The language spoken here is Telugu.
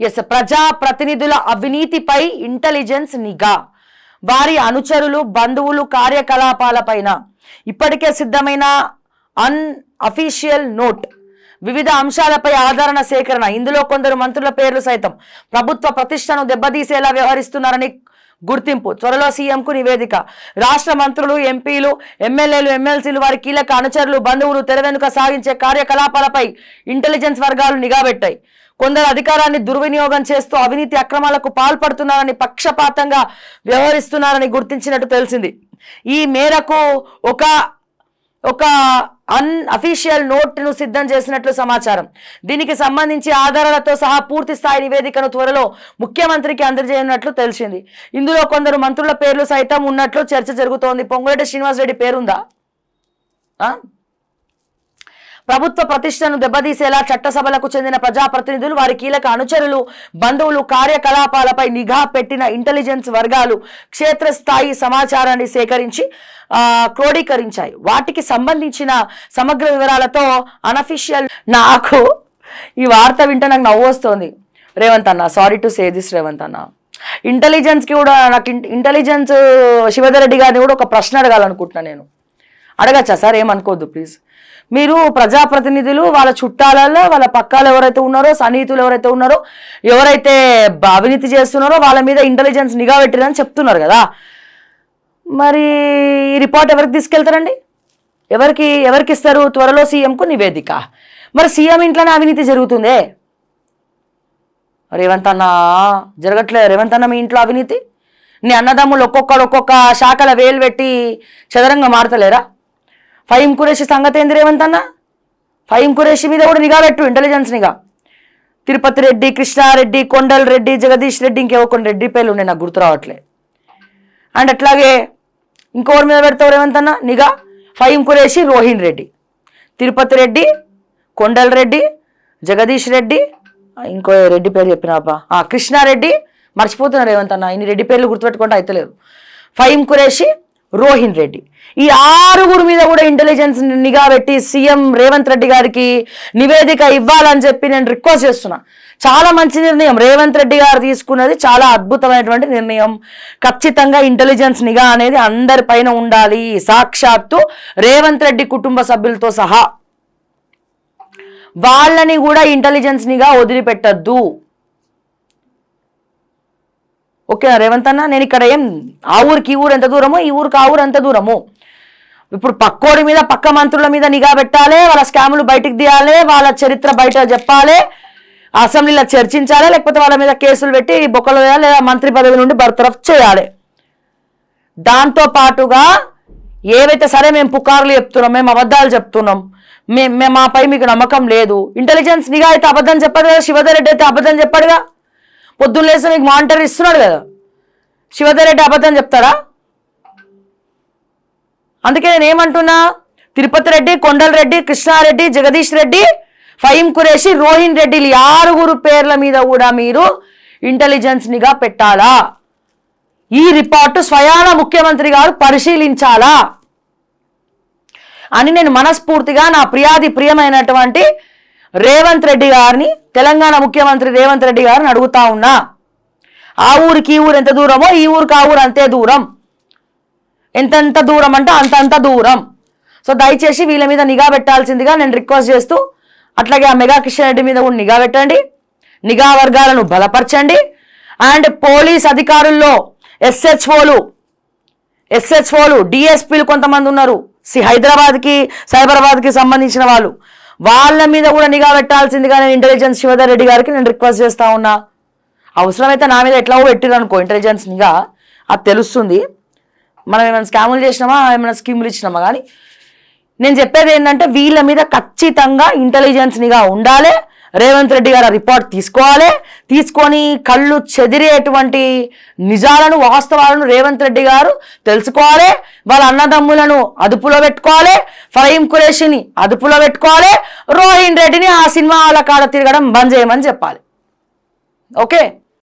ఎస్, ప్రజా ప్రతినిధుల అవినీతిపై ఇంటెలిజెన్స్ నిఘా, వారి అనుచరులు బంధువులు కార్యకలాపాలపైన ఇప్పటికే సిద్ధమైన అన్అఫీషియల్ నోట్, వివిధ అంశాలపై ఆధారణ సేకరణ. ఇందులో కొందరు మంత్రుల పేర్లు సైతం ప్రభుత్వ ప్రతిష్టను దెబ్బతీసేలా వ్యవహరిస్తున్నారని గుర్తింపు. త్వరలో సీఎంకు నివేదిక. రాష్ట్ర మంత్రులు, ఎంపీలు, ఎమ్మెల్యేలు, ఎమ్మెల్సీలు, వారి కీలక అనుచరులు, బంధువులు తెర వెనుక సాగించే కార్యకలాపాలపై ఇంటెలిజెన్స్ వర్గాలు నిఘా పెట్టాయి. కొందరు అధికారాన్ని దుర్వినియోగం చేస్తూ అవినీతి అక్రమాలకు పాల్పడుతున్నారని, పక్షపాతంగా వ్యవహరిస్తున్నారని గుర్తించినట్టు తెలిసింది. ఈ మేరకు ఒక అన్అఫీషియల్ నోట్ను సిద్ధం చేసినట్లు సమాచారం. దీనికి సంబంధించి ఆధారాలతో సహా పూర్తి స్థాయి నివేదికను త్వరలో ముఖ్యమంత్రికి అందజేయనున్నట్లు తెలిసింది. ఇందులో కొందరు మంత్రుల పేర్లు సైతం ఉన్నట్లు చర్చ జరుగుతోంది. పొంగులేటి శ్రీనివాసరెడ్డి పేరుందా? ప్రభుత్వ ప్రతిష్టను దెబ్బతీసేలా చట్టసభలకు చెందిన ప్రజాప్రతినిధులు, వారి కీలక అనుచరులు, బంధువులు కార్యకలాపాలపై నిఘా పెట్టిన ఇంటెలిజెన్స్ వర్గాలు క్షేత్రస్థాయి సమాచారాన్ని సేకరించి క్రోడీకరించాయి. వాటికి సంబంధించిన సమగ్ర వివరాలతో అన్అఫీషియల్. నాకు ఈ వార్త వింటే నాకు నవ్వు వస్తుంది. రేవంత్ అన్న, sorry to say this Revanth అన్న, ఇంటెలిజెన్స్కి కూడా నాకు ఇంటెలిజెన్స్ శివధర్ రెడ్డి గారిని కూడా ఒక ప్రశ్న అడగాలనుకుంటున్నా. నేను అడగచ్చా సార్? ఏమనుకోవద్దు ప్లీజ్. మీరు ప్రజాప్రతినిధులు, వాళ్ళ చుట్టాలలో, వాళ్ళ పక్కాలు ఎవరైతే ఉన్నారో, సన్నిహితులు ఎవరైతే ఉన్నారో, ఎవరైతే అవినీతి చేస్తున్నారో వాళ్ళ మీద ఇంటెలిజెన్స్ నిఘా పెట్టిరని చెప్తున్నారు కదా, మరి ఈ రిపోర్ట్ ఎవరికి తీసుకెళ్తారండి? ఎవరికి ఇస్తారు? త్వరలో సీఎంకు నివేదిక. మరి సీఎం ఇంట్లోనే అవినీతి జరుగుతుందే. రేవంత్ అన్న జరగట్లే? రేవంత్ అన్న మీ ఇంట్లో అవినీతి? నీ అన్నదమ్ములు ఒక్కొక్క శాఖల వేలు పెట్టి చదరంగా మారతలేరా? ఫహీం ఖురేషి సంగతి ఏంది రేవంత్ అన్న? ఫహీం ఖురేషి మీద కూడా నిఘా పెట్టు, ఇంటెలిజెన్స్ నిఘా. తిరుపతి రెడ్డి, కృష్ణారెడ్డి, కొండల్ రెడ్డి, జగదీష్ రెడ్డి, ఇంకేవో కొన్ని రెడ్డి పేర్లు ఉన్నాయి, నాకు గుర్తు రావట్లే. అండ్ అట్లాగే ఇంకోరి మీద పెడతావు రేవంత్ అన్న నిఘా? ఫహీం ఖురేషి, రోహిన్ రెడ్డి, తిరుపతి రెడ్డి, కొండల్ రెడ్డి, జగదీష్ రెడ్డి, ఇంకో రెడ్డి పేరు చెప్పినాపా, కృష్ణారెడ్డి, మర్చిపోతున్నా రేవంత్ అన్న, ఇన్ని రెడ్డి పేర్లు గుర్తుపెట్టుకుంటే అయితలేదు. ఫహీం ఖురేషి, రోహిన్ రెడ్డి, ఈ 6 మీద కూడా ఇంటెలిజెన్స్ నిఘా పెట్టి సీఎం రేవంత్ రెడ్డి గారికి నివేదిక ఇవ్వాలని చెప్పి నేను రిక్వెస్ట్ చేస్తున్నా. చాలా మంచి నిర్ణయం రేవంత్ రెడ్డి గారు తీసుకున్నది, చాలా అద్భుతమైనటువంటి నిర్ణయం. ఖచ్చితంగా ఇంటెలిజెన్స్ నిఘా అనేది అందరిపైన ఉండాలి, సాక్షాత్తు రేవంత్ రెడ్డి కుటుంబ సభ్యులతో సహా వాళ్ళని కూడా ఇంటెలిజెన్స్ నిఘా వదిలిపెట్టద్దు. ఓకేనా రేవంత్ అన్న? నేను ఇక్కడ ఏం ఆ ఊరికి ఈ ఊరు ఎంత దూరమో, ఈ ఊరికి ఆ ఊరు ఎంత దూరము. ఇప్పుడు పక్కోడి మీద, పక్క మంత్రుల మీద నిఘా పెట్టాలి, వాళ్ళ స్కాములు బయటికి తీయాలి, వాళ్ళ చరిత్ర బయట చెప్పాలి, అసెంబ్లీలో చర్చించాలి, లేకపోతే వాళ్ళ మీద కేసులు పెట్టి బొక్కలు వేయాలి, లేదా మంత్రి పదవి నుండి బర్తరఫ్ చేయాలి. దాంతో పాటుగా ఏవైతే సరే మేము పుకార్లు చెప్తున్నాం, మేము అబద్ధాలు చెప్తున్నాం, మాపై మీకు నమ్మకం లేదు, ఇంటెలిజెన్స్ నిఘా అయితే అబద్ధం చెప్పదు కదా, శివధర్ రెడ్డి అయితే అబద్ధం చెప్పాడుగా, పొద్దున్న లేసి మీకు మానిటర్ ఇస్తున్నాడు కదా, శివధర్ రెడ్డి అబద్ధం చెప్తాడా? అందుకే నేను ఏమంటున్నా, తిరుపతి రెడ్డి, కొండల్ రెడ్డి, కృష్ణారెడ్డి, జగదీష్ రెడ్డి, ఫహీం ఖురేషి, రోహిన్ రెడ్డి, 6 పేర్ల మీద కూడా మీరు ఇంటెలిజెన్స్ నిఘా పెట్టాలా? ఈ రిపోర్టు స్వయాన ముఖ్యమంత్రి గారు పరిశీలించాలా అని నేను మనస్ఫూర్తిగా నా ప్రియమైనటువంటి రేవంత్ రెడ్డి గారిని, తెలంగాణ ముఖ్యమంత్రి రేవంత్ రెడ్డి గారిని అడుగుతా ఉన్నా. ఆ ఊరికి ఈ ఊరు ఎంత దూరమో, ఈ ఊరికి ఆ ఊరు అంతే దూరం. ఎంతెంత దూరం అంటే అంతంత దూరం. సో దయచేసి వీళ్ళ మీద నిఘా పెట్టాల్సిందిగా నేను రిక్వెస్ట్ చేస్తూ, అట్లాగే ఆ మెగా కిషన్ రెడ్డి మీద కూడా నిఘా పెట్టండి, నిఘా వర్గాలను బలపరచండి. అండ్ పోలీస్ అధికారుల్లో ఎస్హెచ్ఓలు, డిఎస్పీలు కొంతమంది ఉన్నారు, హైదరాబాద్కి, సైబరాబాద్కి సంబంధించిన వాళ్ళ మీద కూడా నిఘా పెట్టాల్సిందిగా నేను ఇంటెలిజెన్స్ శివధర్ రెడ్డి గారికి నేను రిక్వెస్ట్ చేస్తా ఉన్నా. అవసరమైతే నా మీద ఎట్లా పెట్టిరనుకో ఇంటెలిజెన్స్ నిఘా, అది తెలుస్తుంది మనం ఏమైనా స్కాములు చేసినామా, ఏమైనా స్కీములు ఇచ్చినామా. కానీ నేను చెప్పేది ఏంటంటే వీళ్ళ మీద ఖచ్చితంగా ఇంటెలిజెన్స్ నిఘా ఉండాలి. రేవంత్ రెడ్డి గారు రిపోర్ట్ తీసుకొని కళ్ళు చెదిరేటువంటి నిజాలను, వాస్తవాలను రేవంత్ రెడ్డి గారు తెలుసుకోవాలి. వాళ్ళ అన్నదమ్ములను అదుపులో పెట్టుకోవాలి, ఫహీం ఖురేషిని అదుపులో పెట్టుకోవాలి, రోహిన్ రెడ్డిని ఆ సినిమా వాళ్ళ కాడ తిరగడం బంద్ చేయమని చెప్పాలి. ఓకే.